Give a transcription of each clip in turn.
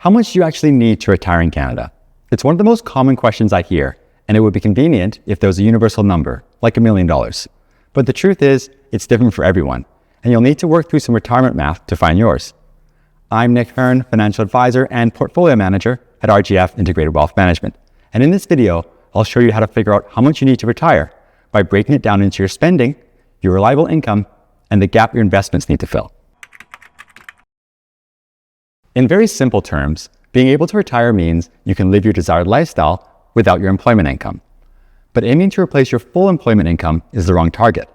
How much do you actually need to retire in Canada? It's one of the most common questions I hear, and it would be convenient if there was a universal number, like $1 million. But the truth is, it's different for everyone, and you'll need to work through some retirement math to find yours. I'm Nick Hearn, financial advisor and portfolio manager at RGF Integrated Wealth Management. And in this video, I'll show you how to figure out how much you need to retire by breaking it down into your spending, your reliable income, and the gap your investments need to fill. In very simple terms, being able to retire means you can live your desired lifestyle without your employment income. But aiming to replace your full employment income is the wrong target.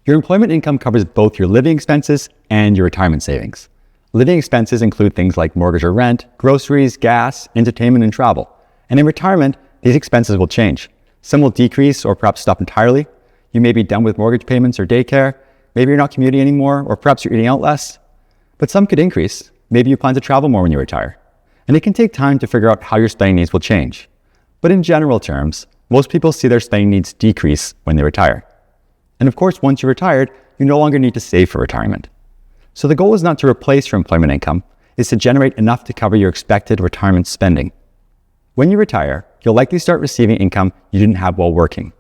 Your employment income covers both your living expenses and your retirement savings. Living expenses include things like mortgage or rent, groceries, gas, entertainment, and travel. And in retirement, these expenses will change. Some will decrease or perhaps stop entirely. You may be done with mortgage payments or daycare. Maybe you're not commuting anymore, or perhaps you're eating out less. But some could increase. Maybe you plan to travel more when you retire. And it can take time to figure out how your spending needs will change. But in general terms, most people see their spending needs decrease when they retire. And of course, once you're retired, you no longer need to save for retirement. So the goal is not to replace your employment income, it's to generate enough to cover your expected retirement spending. When you retire, you'll likely start receiving income you didn't have while working.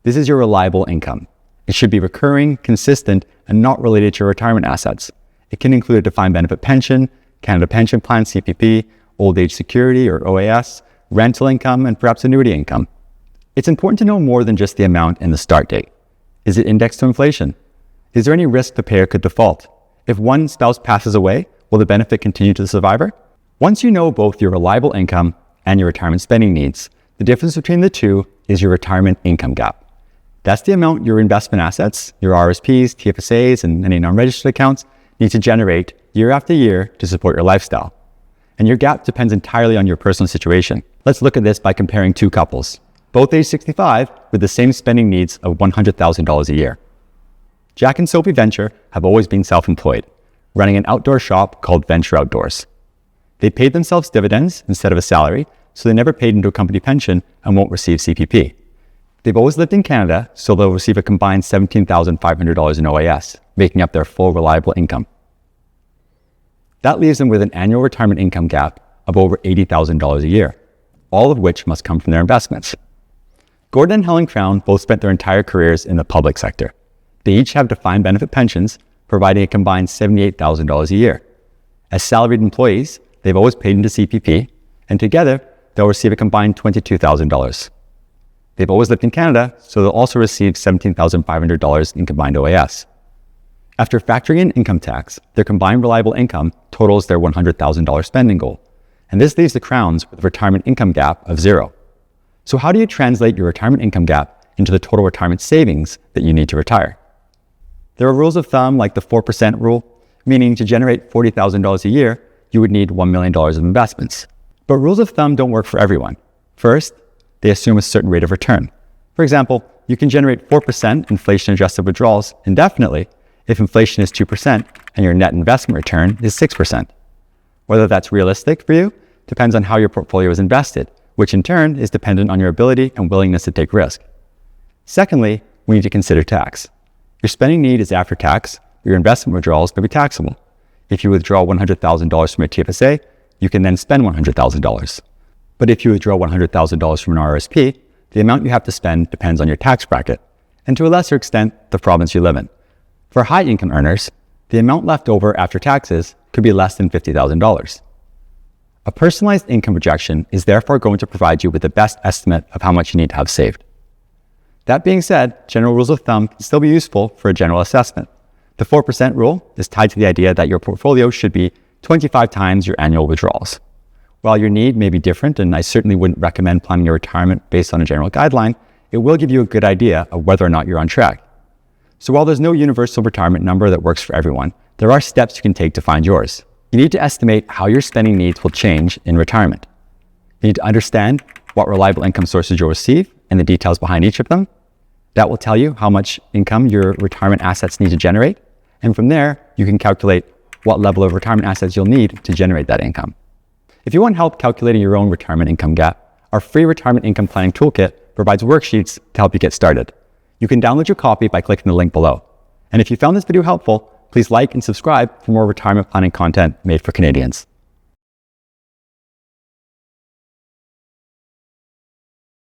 This is your reliable income. It should be recurring, consistent, and not related to your retirement assets. It can include a defined benefit pension, Canada Pension Plan, CPP, Old Age Security or OAS, rental income, and perhaps annuity income. It's important to know more than just the amount and the start date. Is it indexed to inflation? Is there any risk the payer could default? If one spouse passes away, will the benefit continue to the survivor? Once you know both your reliable income and your retirement spending needs, the difference between the two is your retirement income gap. That's the amount your investment assets, your RSPs, TFSAs, and any non-registered accounts need to generate year after year to support your lifestyle. And your gap depends entirely on your personal situation. Let's look at this by comparing two couples, both age 65 with the same spending needs of $100,000 a year. Jack and Sophie Venture have always been self-employed, running an outdoor shop called Venture Outdoors. They paid themselves dividends instead of a salary, so they never paid into a company pension and won't receive CPP. They've always lived in Canada, so they'll receive a combined $17,500 in OAS, making up their full reliable income. That leaves them with an annual retirement income gap of over $80,000 a year, all of which must come from their investments. Gordon and Helen Crown both spent their entire careers in the public sector. They each have defined benefit pensions, providing a combined $78,000 a year. As salaried employees, they've always paid into CPP, and together, they'll receive a combined $22,000. They've always lived in Canada, so they'll also receive $17,500 in combined OAS. After factoring in income tax, their combined reliable income totals their $100,000 spending goal. And this leaves the Crowns with a retirement income gap of zero. So how do you translate your retirement income gap into the total retirement savings that you need to retire? There are rules of thumb like the 4% rule, meaning to generate $40,000 a year, you would need $1 million of investments. But rules of thumb don't work for everyone. First, they assume a certain rate of return. For example, you can generate 4% inflation-adjusted withdrawals indefinitely if inflation is 2% and your net investment return is 6%. Whether that's realistic for you depends on how your portfolio is invested, which in turn is dependent on your ability and willingness to take risk. Secondly, we need to consider tax. Your spending need is after tax, your investment withdrawals may be taxable. If you withdraw $100,000 from a TFSA, you can then spend $100,000. But if you withdraw $100,000 from an RSP, the amount you have to spend depends on your tax bracket, and to a lesser extent, the province you live in. For high income earners, the amount left over after taxes could be less than $50,000. A personalized income projection is therefore going to provide you with the best estimate of how much you need to have saved. That being said, general rules of thumb can still be useful for a general assessment. The 4% rule is tied to the idea that your portfolio should be 25 times your annual withdrawals. While your need may be different, and I certainly wouldn't recommend planning your retirement based on a general guideline, it will give you a good idea of whether or not you're on track. So while there's no universal retirement number that works for everyone, there are steps you can take to find yours. You need to estimate how your spending needs will change in retirement. You need to understand what reliable income sources you'll receive and the details behind each of them. That will tell you how much income your retirement assets need to generate. And from there, you can calculate what level of retirement assets you'll need to generate that income. If you want help calculating your own retirement income gap, our free retirement income planning toolkit provides worksheets to help you get started. You can download your copy by clicking the link below. And if you found this video helpful, please like and subscribe for more retirement planning content made for Canadians.